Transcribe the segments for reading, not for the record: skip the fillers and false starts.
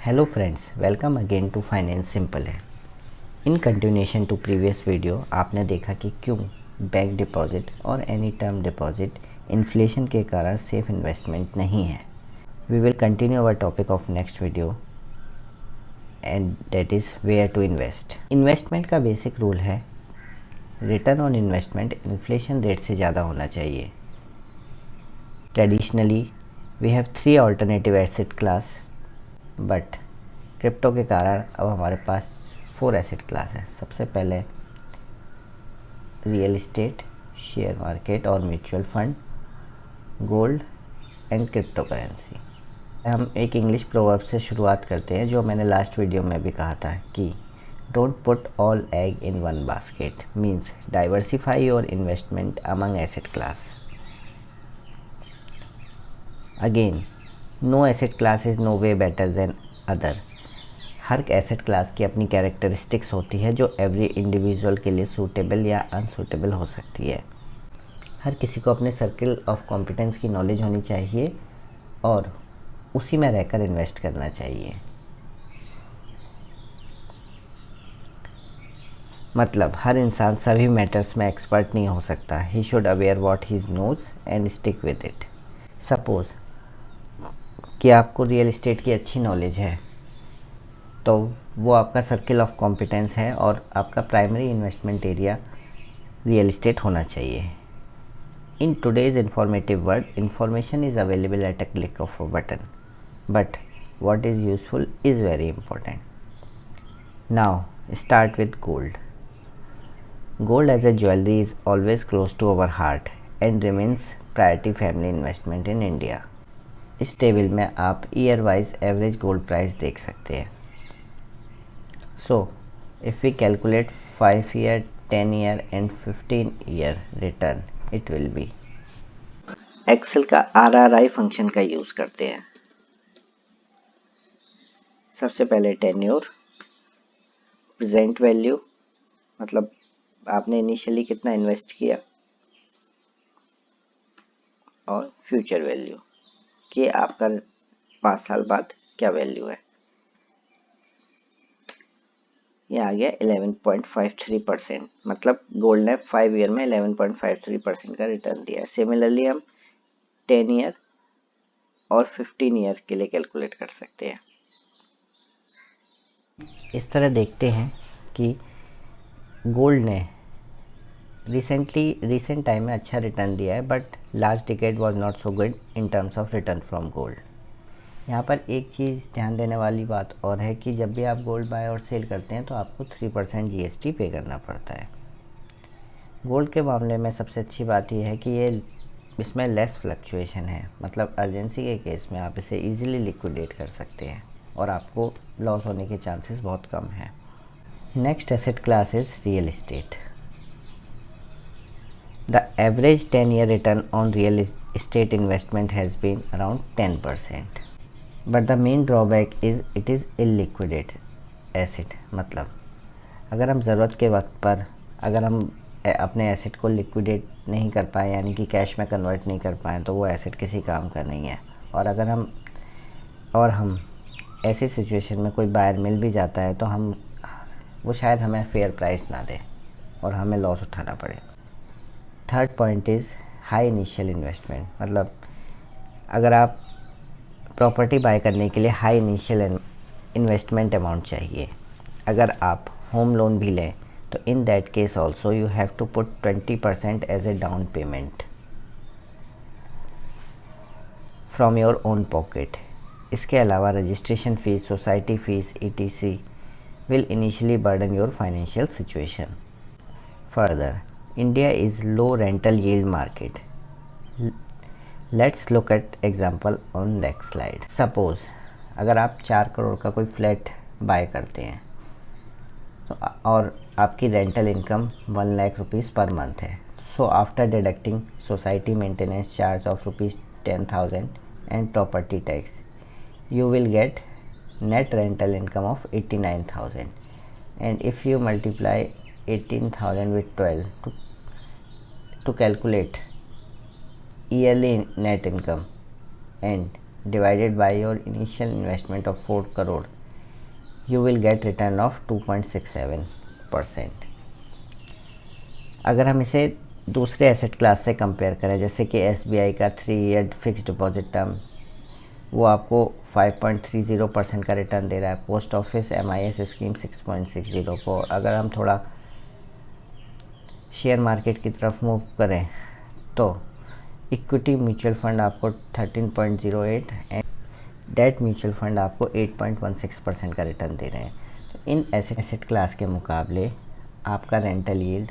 Hello friends, welcome again to Finance Simple है। In continuation to previous video आपने देखा कि क्यों बैंक डिपॉजिट और एनी टर्म डिपॉजिट इन्फ्लेशन के कारण सेफ इन्वेस्टमेंट नहीं है। We will continue our topic of next video and that is where to invest. Investment का बेसिक रूल है return on investment inflation rate से ज़्यादा होना चाहिए। Traditionally we have 3 alternative asset class, but crypto के कारण अब हमारे पास 4 एसेट क्लास है। सबसे पहले रियल इस्टेट, शेयर मार्केट और mutual fund, gold and crypto currency. हम एक इंग्लिश प्रोवर्ब से शुरुआत करते हैं जो मैंने लास्ट वीडियो में भी कहा था कि don't put all egg in one basket, means diversify your investment among asset class. Again, no asset class is no way better than other. हर एसेट क्लास की अपनी कैरेक्टरिस्टिक्स होती है जो एवरी इंडिविजुअल के लिए सूटेबल या अनसूटेबल हो सकती है। हर किसी को अपने सर्किल ऑफ कॉम्पिटेंस की नॉलेज होनी चाहिए और उसी में रहकर इन्वेस्ट करना चाहिए। मतलब हर इंसान सभी मैटर्स में एक्सपर्ट नहीं हो सकता। He should aware what he knows and stick with it. Suppose कि आपको रियल इस्टेट की अच्छी नॉलेज है तो वो आपका सर्किल ऑफ कॉम्पिटेंस है और आपका primary investment area real estate होना चाहिए। In today's informative world, information is available at a click of a button, but what is useful is very important. Now start with gold. Gold as a jewelry is always close to our heart and remains priority family investment in India. इस table में आप year wise average gold price देख सकते हैं। So if we calculate 5 year, 10 year and 15 year return, it will be. Excel का RRI function का use करते हैं। सबसे पहले टेन्योर, प्रेजेंट वैल्यू मतलब आपने इनिशियली कितना इन्वेस्ट किया, और फ्यूचर वैल्यू कि आपका 5 साल बाद क्या वैल्यू है। ये आ गया 11.53%, मतलब गोल्ड ने 5 ईयर में 11.53% का रिटर्न दिया है। सिमिलरली हम 10 ईयर और 15 ईयर के लिए कैलकुलेट कर सकते हैं। इस तरह देखते हैं कि गोल्ड ने रिसेंट टाइम में अच्छा रिटर्न दिया है, but last decade was not so good in terms of return from gold. यहाँ पर एक चीज़ ध्यान देने वाली बात और है कि जब भी आप गोल्ड बाय और सेल करते हैं तो आपको 3% GST पे करना पड़ता है। गोल्ड के मामले में सबसे अच्छी बात यह है कि इसमें लेस फ्लक्चुएशन है, मतलब अर्जेंसी के केस में आप इसे ईजिली लिक्विडेट कर सकते हैं और आपको लॉस होने के चांसेस बहुत कम हैं। Next asset class is real estate. The average 10-year return on real estate investment has been around 10%. But the main drawback is it is illiquid asset। मतलब अगर हम ज़रूरत के वक्त पर अगर हम अपने एसेट को लिक्विडेट नहीं कर पाए, यानी कि कैश में कन्वर्ट नहीं कर पाएँ, तो वो एसेट किसी काम का नहीं है। और अगर हम ऐसी सिचुएशन में कोई बायर मिल भी जाता है तो वो शायद हमें फेयर प्राइस ना दे और हमें लॉस उठाना पड़े। Third point is high initial investment. मतलब अगर आप प्रॉपर्टी बाय करने के लिए हाई इनिशियल इन्वेस्टमेंट अमाउंट चाहिए। अगर आप होम लोन भी लें तो in that case also you have to put 20% as a down payment from your own pocket. इसके अलावा registration fee, society fee ETC will initially burden your financial situation. Further, India is low rental yield market. Let's look at example on next slide. Suppose अगर आप 4 करोड़ का कोई flat bye करते हैं तो और आपकी rental income 1 lakh rupees per month है। So after deducting society maintenance charge of ₹10,000 and property tax, you will get net rental income of 89,000, and if you multiply 18,000 with 12 to calculate yearly net income, and divided by your initial investment of 4 crore, you will get return of 2.67%. अगर हम इसे दूसरे asset class से compare करें, जैसे कि SBI का 3 year fix deposit term, वो आपको 5.30% का रिटर्न दे रहा है। पोस्ट ऑफिस MIS स्कीम 6.60 को। अगर हम थोड़ा शेयर मार्केट की तरफ मूव करें तो इक्विटी म्यूचुअल फंड आपको 13.08 एंड डेट म्यूचुअल फंड आपको 8.16% का रिटर्न दे रहे हैं। तो इन एसेट क्लास के मुकाबले आपका रेंटल यील्ड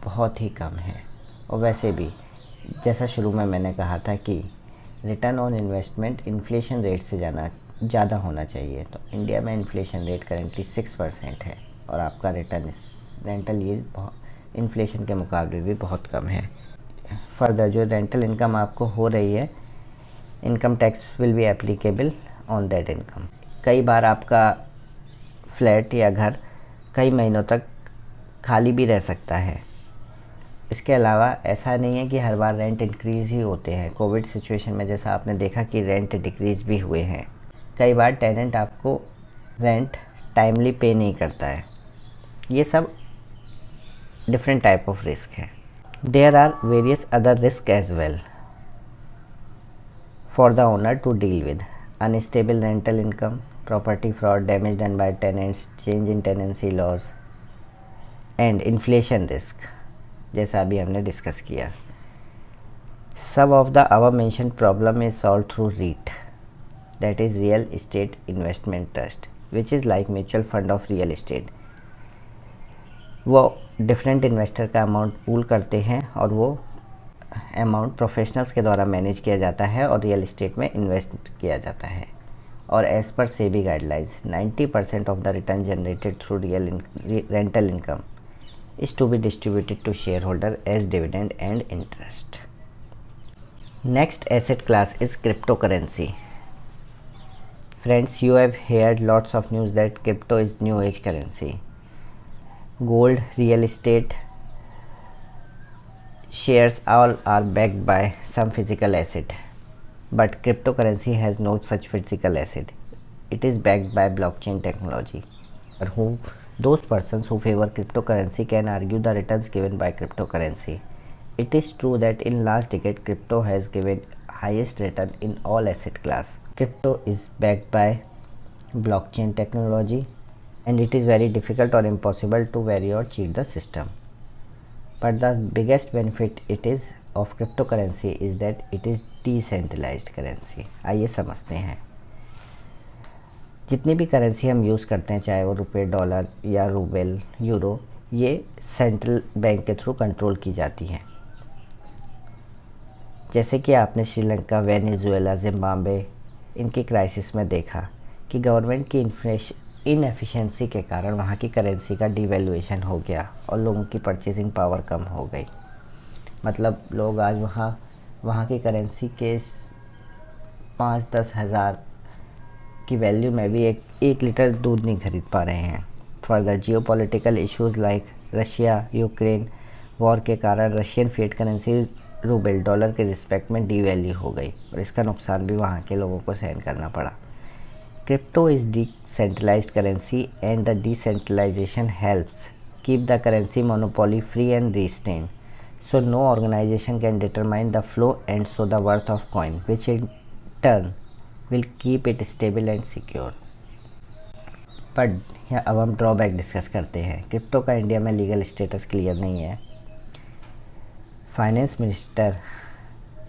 बहुत ही कम है। और वैसे भी जैसा शुरू में मैंने कहा था कि return on investment inflation rate से ज़्यादा होना चाहिए। तो इंडिया में इन्फ्लेशन रेट करेंटली 6% है और आपका रिटर्न रेंटल यील्ड इन्फ्लेशन के मुकाबले भी बहुत कम है। फर्दर जो रेंटल इनकम आपको हो रही है, income tax will be applicable on that income. कई बार आपका फ्लैट या घर कई महीनों तक खाली भी रह सकता है। इसके अलावा ऐसा नहीं है कि हर बार रेंट इंक्रीज़ ही होते हैं। कोविड सिचुएशन में जैसा आपने देखा कि रेंट डिक्रीज़ भी हुए हैं। कई बार टेनेंट आपको रेंट टाइमली पे नहीं करता है। ये सब डिफरेंट टाइप ऑफ रिस्क है। There are various other risk as well for the owner to deal with: unstable rental income, property fraud, damage done by tenants, change in tenancy laws, and inflation risk, जैसा अभी हमने discuss किया। Some of the above mentioned problem is solved through REIT, that is Real Estate Investment Trust, which is like mutual fund of real estate. वो different investor का amount pool करते हैं और वो अमाउंट प्रोफेशनल्स के द्वारा manage किया जाता है और रियल इस्टेट में इन्वेस्ट किया जाता है। और as per SEBI guidelines 90% of the return generated through rental income is to be distributed to share holder as dividend and interest. Next asset class is crypto currency. Friends, you have heard lots of news that crypto is new age currency. Gold, real estate, shares all are backed by some physical asset, but cryptocurrency has no such physical asset. It is backed by blockchain technology. Or who those persons who favor cryptocurrency can argue the returns given by cryptocurrency. It is true that in last decade crypto has given highest return in all asset class. Crypto is backed by blockchain technology and it is very difficult or impossible to vary or cheat the system. But the biggest benefit it is of cryptocurrency is that it is decentralized currency. आइए समझते हैं। जितनी भी currency हम use करते हैं, चाहे वो रुपए, डॉलर या रूबल, यूरो, ये सेंट्रल बैंक के थ्रू कंट्रोल की जाती हैं। जैसे कि आपने श्रीलंका, वेनेजुएला, जिम्बाब्वे इनकी क्राइसिस में देखा कि गवर्नमेंट की इनएफिशिएंसी के कारण वहाँ की करेंसी का डिवैल्यूएशन हो गया और लोगों की परचेजिंग पावर कम हो गई। मतलब लोग आज वहाँ की करेंसी के 5-10 हज़ार की वैल्यू में भी एक लीटर दूध नहीं खरीद पा रहे हैं। Further geopolitical issues like Russia Ukraine war के कारण Russian fiat currency rouble dollar के रिस्पेक्ट में डिवैल्यू हो गई और इसका नुकसान भी वहाँ के लोगों को सहन करना पड़ा। Crypto is decentralized currency and the decentralization helps keep the currency monopoly free and restrained. So no organization can determine the flow and so the worth of coin, which in turn will keep it stable and secure. पर यहाँ अब हम drawback discuss करते हैं। Crypto का India में legal status clear नहीं है। फाइनेंस मिनिस्टर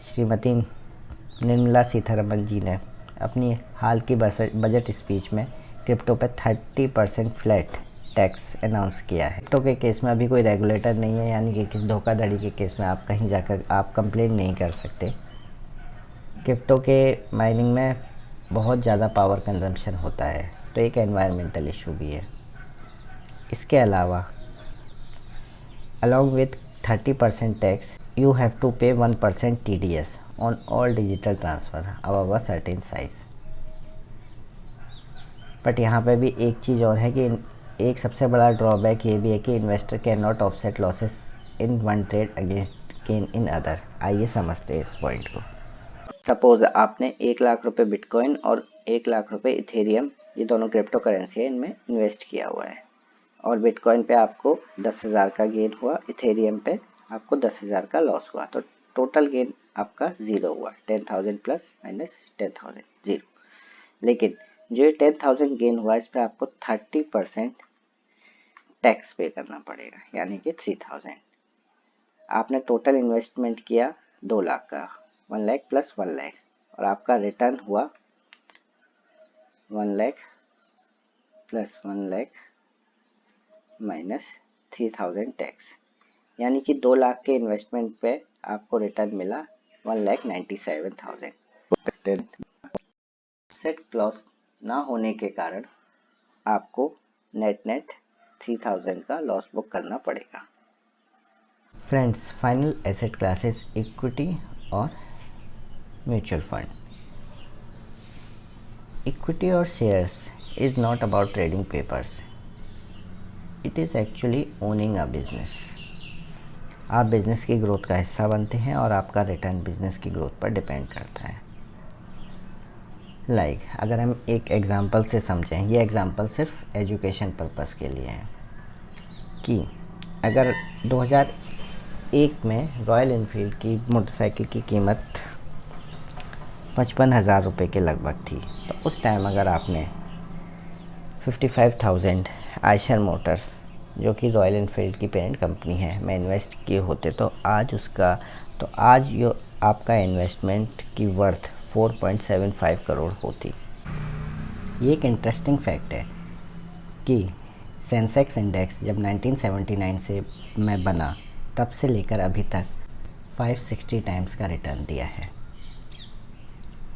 श्रीमती निर्मला सीतारमण जी ने अपनी हाल की बजट स्पीच में क्रिप्टो पर 30% फ्लैट टैक्स अनाउंस किया है। क्रिप्टो के केस में अभी कोई रेगुलेटर नहीं है, यानी कि किसी धोखाधड़ी के केस में आप कहीं जाकर आप कंप्लेन नहीं कर सकते। क्रिप्टो के माइनिंग में बहुत ज़्यादा पावर कंजम्पशन होता है, तो एक एनवायरमेंटल इशू भी है। इसके अलावा along with 30% tax you have to pay 1% TDS on all digital transfer above a certain size. But यहाँ पे भी एक चीज़ और है कि एक सबसे बड़ा ड्रॉबैक ये भी है कि investor can not offset losses in one trade against gain in other. आइए समझते हैं इस पॉइंट को। सपोज आपने 1 लाख रुपए बिटकॉइन और 1 लाख रुपए इथेरियम, ये दोनों क्रिप्टो करेंसी है, इनमें इन्वेस्ट किया हुआ है और बिटकॉइन पे आपको 10,000 का गेन हुआ, इथेरियम पे आपको 10,000 का लॉस हुआ, तो टोटल गेन आपका 0 हुआ। 10,000 प्लस माइनस 10,000 0। लेकिन जो ये 10,000 गेन हुआ इस पर आपको 30% टैक्स पे करना पड़ेगा, यानी कि 3,000। आपने टोटल इन्वेस्टमेंट किया 2 लाख का, 1 लाख प्लस 1 लाख, और आपका रिटर्न हुआ 1 lakh plus 1 lakh minus 3,000 tax, यानी कि 2 लाख के इन्वेस्टमेंट पे आपको रिटर्न मिला 1,97,000। एसेट क्लॉज ना होने के कारण आपको नेट 3,000 का लॉस बुक करना पड़ेगा। Friends, final asset classes equity और म्यूचुअल फंड। इक्विटी और shares is not about trading papers, it is actually owning a business. आप बिज़नेस की ग्रोथ का हिस्सा बनते हैं और आपका रिटर्न बिज़नेस की ग्रोथ पर डिपेंड करता है। अगर हम एक एग्ज़ाम्पल से समझें, ये एग्ज़ाम्पल सिर्फ एजुकेशन पर्पस के लिए है कि अगर 2001 में रॉयल एनफील्ड की मोटरसाइकिल की कीमत 55,000 रुपये के लगभग थी, तो उस टाइम अगर आपने 55,000 आयशर मोटर्स, जो कि रॉयल एनफील्ड की पेरेंट कंपनी है, में इन्वेस्ट किए होते तो आज यो आपका इन्वेस्टमेंट की वर्थ 4.75 करोड़ होती। ये एक इंटरेस्टिंग फैक्ट है कि सेंसेक्स इंडेक्स जब 1979 से में बना तब से लेकर अभी तक 560 टाइम्स का रिटर्न दिया है,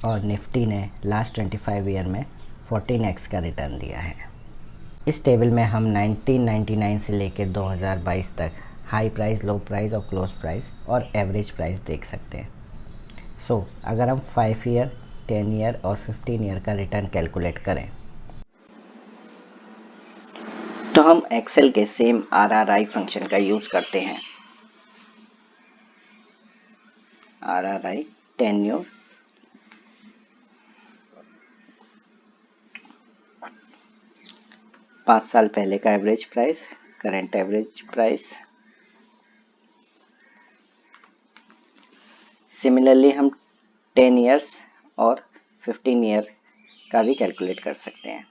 और निफ्टी ने लास्ट 25 ईयर में 14x का रिटर्न दिया है। इस टेबल में हम 1999 से लेकर 2022 तक हाई प्राइस, लो प्राइस और क्लोज प्राइस और एवरेज प्राइस देख सकते हैं। अगर हम 5 ईयर, 10 ईयर और 15 ईयर का रिटर्न कैलकुलेट करें तो हम एक्सेल के सेम RRI फंक्शन का यूज़ करते हैं। RRI टेन्योर, पाँच साल पहले का average price, current average price. Similarly हम 10 ईयर्स और 15 ईयर का भी कैलकुलेट कर सकते हैं।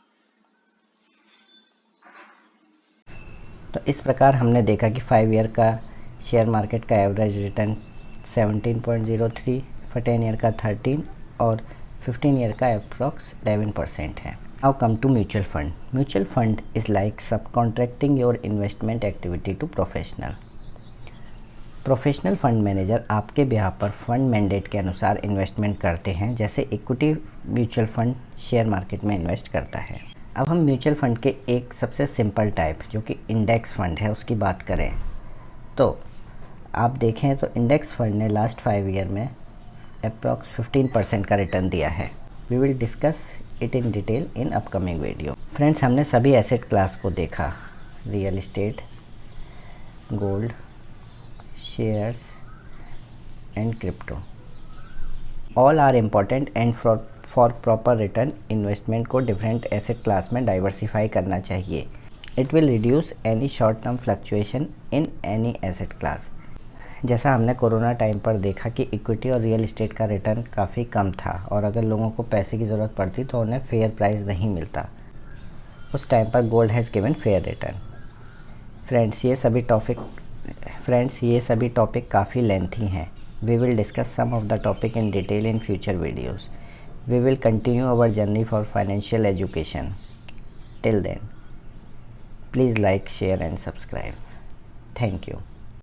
तो इस प्रकार हमने देखा कि 5 ईयर का शेयर मार्केट का एवरेज रिटर्न 17.03, फॉर 10 ईयर का 13 और 15 ईयर का अप्रॉक्स 11% है। Now come to mutual fund. Mutual fund is like sub contracting your investment activity to professional fund manager आपके बिहाफ पर फंड मैंडेट के अनुसार इन्वेस्टमेंट करते हैं, जैसे equity mutual fund share market में इन्वेस्ट करता है। अब हम म्यूचुअल फंड के एक सबसे सिंपल टाइप, जो कि इंडेक्स फंड है, उसकी बात करें तो आप देखें तो इंडेक्स फंड ने लास्ट 5 ईयर में अप्रॉक्स 15% का रिटर्न दिया है। We will discuss it in detail in upcoming video. Friends, हमने सभी एसेट क्लास को देखा, real estate, gold, shares and crypto. All are important and for proper return investment को डिफरेंट एसेट क्लास में diversify करना चाहिए। It will reduce any short term fluctuation in any asset class. जैसा हमने corona time पर देखा कि equity और रियल इस्टेट का रिटर्न काफ़ी कम था, और अगर लोगों को पैसे की ज़रूरत पड़ती तो उन्हें फेयर प्राइस नहीं मिलता, उस टाइम पर gold has given fair return. Friends, ये सभी टॉपिक काफ़ी लेंथी हैं। We will discuss some of the topic in detail in future videos. We will continue our journey for financial education. Till then, please like, share and subscribe. Thank you.